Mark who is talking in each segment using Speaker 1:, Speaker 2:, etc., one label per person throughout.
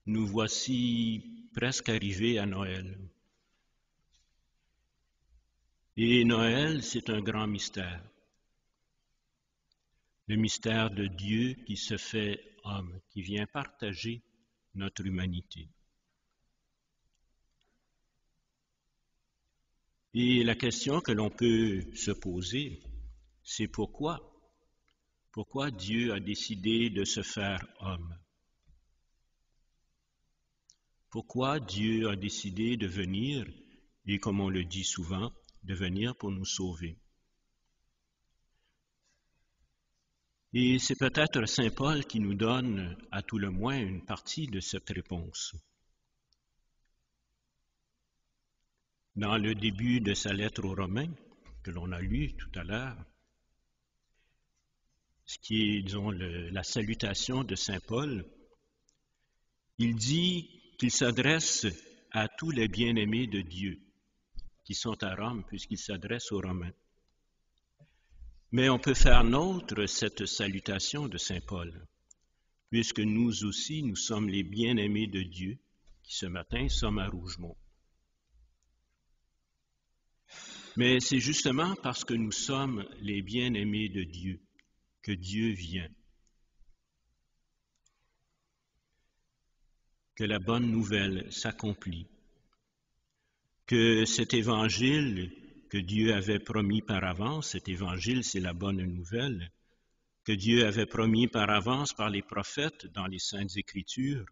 Speaker 1: Nous voici presque arrivés à Noël. Et Noël, c'est un grand mystère. Le mystère de Dieu qui se fait homme, qui vient partager notre humanité. Et la question que l'on peut se poser, c'est pourquoi? Pourquoi Dieu a décidé de se faire homme? Pourquoi Dieu a décidé de venir, et comme on le dit souvent, de venir pour nous sauver? Et c'est peut-être Saint Paul qui nous donne, à tout le moins, une partie de cette réponse. Dans le début de sa lettre aux Romains, que l'on a lu tout à l'heure, ce qui est, disons, la salutation de Saint Paul, il dit qu'il s'adresse à tous les bien-aimés de Dieu qui sont à Rome, puisqu'il s'adresse aux Romains. Mais on peut faire nôtre cette salutation de Saint Paul, puisque nous aussi, nous sommes les bien-aimés de Dieu, qui ce matin sommes à Rougemont. Mais c'est justement parce que nous sommes les bien-aimés de Dieu que Dieu vient, que la bonne nouvelle s'accomplit, que cet évangile que Dieu avait promis par avance, cet évangile c'est la bonne nouvelle, que Dieu avait promis par avance par les prophètes dans les Saintes Écritures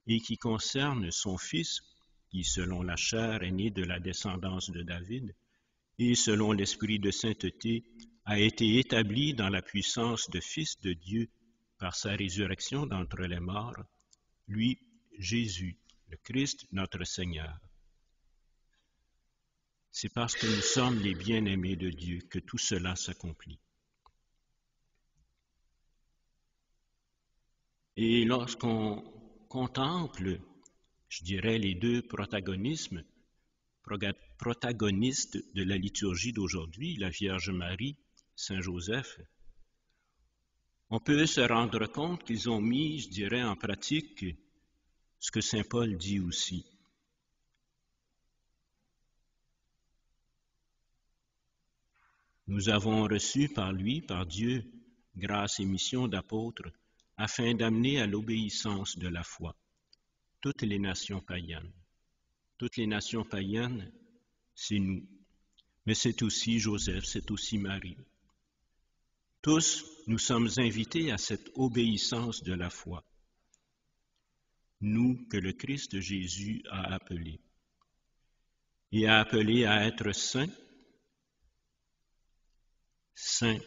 Speaker 1: et qui concerne son Fils, qui selon la chair est né de la descendance de David, et selon l'esprit de sainteté a été établi dans la puissance de Fils de Dieu par sa résurrection d'entre les morts, lui, Jésus, le Christ, notre Seigneur. C'est parce que nous sommes les bien-aimés de Dieu que tout cela s'accomplit. Et lorsqu'on contemple, je dirais, les deux protagonistes de la liturgie d'aujourd'hui, la Vierge Marie, Saint Joseph, on peut se rendre compte qu'ils ont mis, je dirais, en pratique ce que Saint Paul dit aussi. Nous avons reçu par lui, par Dieu, grâce et mission d'apôtres, afin d'amener à l'obéissance de la foi toutes les nations païennes. Toutes les nations païennes, c'est nous, mais c'est aussi Joseph, c'est aussi Marie. Tous, nous sommes invités à cette obéissance de la foi, nous que le Christ Jésus a appelés, et a appelés à être saints. Saints,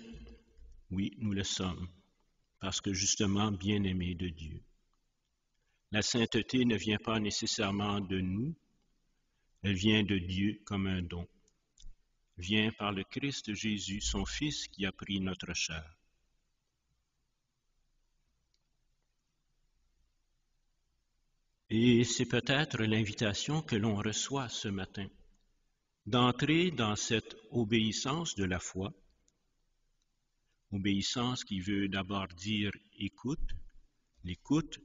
Speaker 1: oui, nous le sommes, parce que justement bien-aimés de Dieu. La sainteté ne vient pas nécessairement de nous, elle vient de Dieu comme un don. Vient par le Christ Jésus, son Fils, qui a pris notre chair. Et c'est peut-être l'invitation que l'on reçoit ce matin, d'entrer dans cette obéissance de la foi, obéissance qui veut d'abord dire écoute. L'écoute,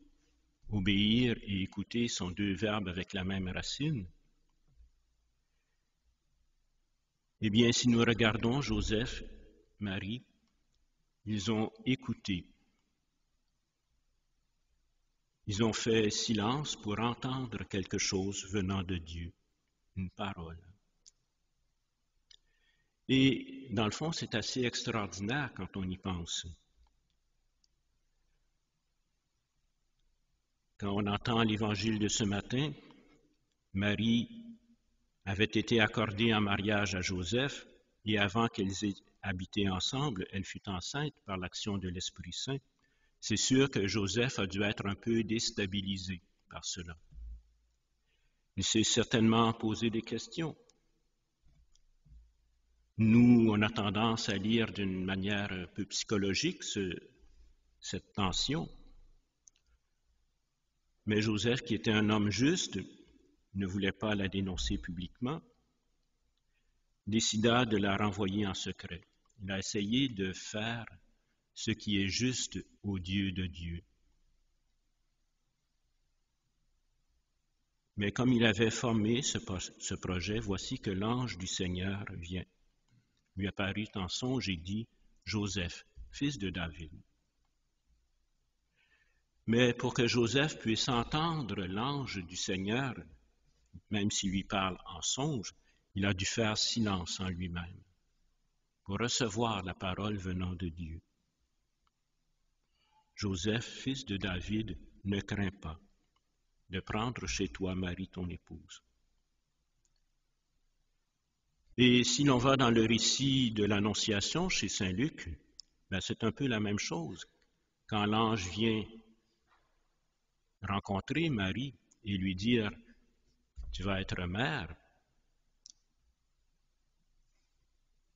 Speaker 1: obéir et écouter sont deux verbes avec la même racine. Eh bien, si nous regardons Joseph, Marie, ils ont écouté. Ils ont fait silence pour entendre quelque chose venant de Dieu, une parole. Et dans le fond, c'est assez extraordinaire quand on y pense. Quand on entend l'évangile de ce matin, Marie avait été accordée en mariage à Joseph et avant qu'elles aient habité ensemble, elle fut enceinte par l'action de l'Esprit Saint. C'est sûr que Joseph a dû être un peu déstabilisé par cela. Il s'est certainement posé des questions. Nous, on a tendance à lire d'une manière un peu psychologique cette tension. Mais Joseph, qui était un homme juste, ne voulait pas la dénoncer publiquement, décida de la renvoyer en secret. Il a essayé de faire ce qui est juste aux yeux de Dieu. Mais comme il avait formé ce projet, voici que l'ange du Seigneur lui apparut en songe et dit, Joseph, fils de David. Mais pour que Joseph puisse entendre l'ange du Seigneur, même s'il lui parle en songe, il a dû faire silence en lui-même pour recevoir la parole venant de Dieu. Joseph, fils de David, ne crains pas de prendre chez toi Marie, ton épouse. Et si l'on va dans le récit de l'Annonciation chez Saint Luc, c'est un peu la même chose. Quand l'ange vient rencontrer Marie et lui dire « Tu vas être mère »,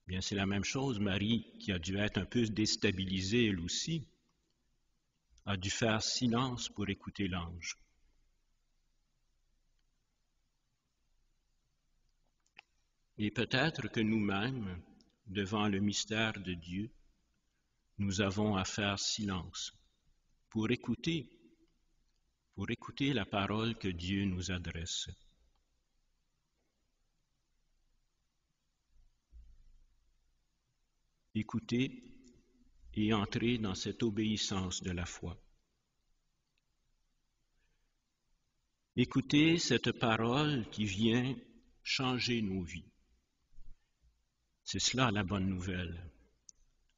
Speaker 1: bien c'est la même chose. Marie, qui a dû être un peu déstabilisée elle aussi, a dû faire silence pour écouter l'ange. Et peut-être que nous-mêmes, devant le mystère de Dieu, nous avons à faire silence pour écouter la parole que Dieu nous adresse. Écouter et entrer dans cette obéissance de la foi. Écouter cette parole qui vient changer nos vies. C'est cela la bonne nouvelle.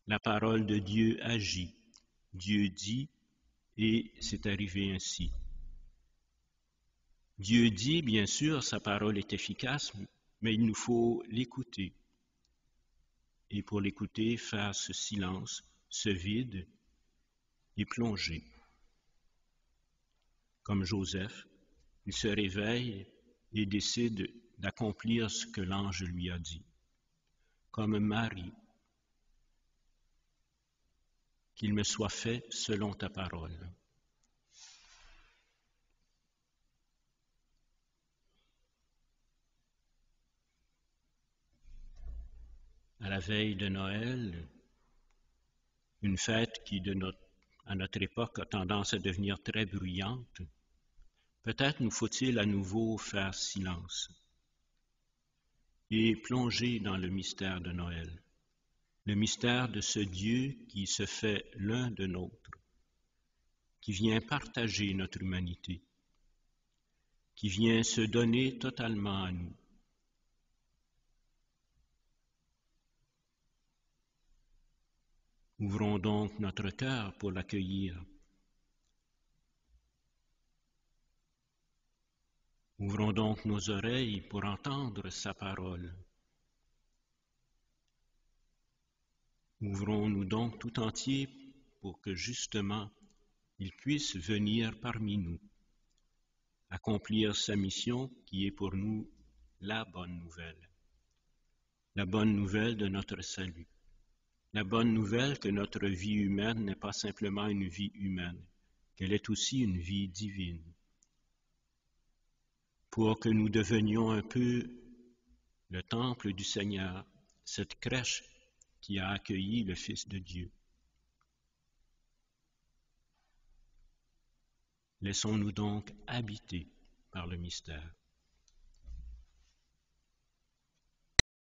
Speaker 1: La parole de Dieu agit, Dieu dit, et c'est arrivé ainsi. Dieu dit, bien sûr, sa parole est efficace, mais il nous faut l'écouter. Et pour l'écouter, faire ce silence, ce vide, et plonger. Comme Joseph, il se réveille et décide d'accomplir ce que l'ange lui a dit. Comme Marie, qu'il me soit fait selon ta parole. À la veille de Noël, une fête qui, à notre époque, a tendance à devenir très bruyante, peut-être nous faut-il à nouveau faire silence et plonger dans le mystère de Noël, le mystère de ce Dieu qui se fait l'un de nôtre, qui vient partager notre humanité, qui vient se donner totalement à nous. Ouvrons donc notre cœur pour l'accueillir. Ouvrons donc nos oreilles pour entendre sa parole. Ouvrons-nous donc tout entier pour que justement il puisse venir parmi nous, accomplir sa mission qui est pour nous la bonne nouvelle de notre salut, la bonne nouvelle que notre vie humaine n'est pas simplement une vie humaine, qu'elle est aussi une vie divine, pour que nous devenions un peu le temple du Seigneur, cette crèche qui a accueilli le Fils de Dieu. Laissons-nous donc habiter par le mystère.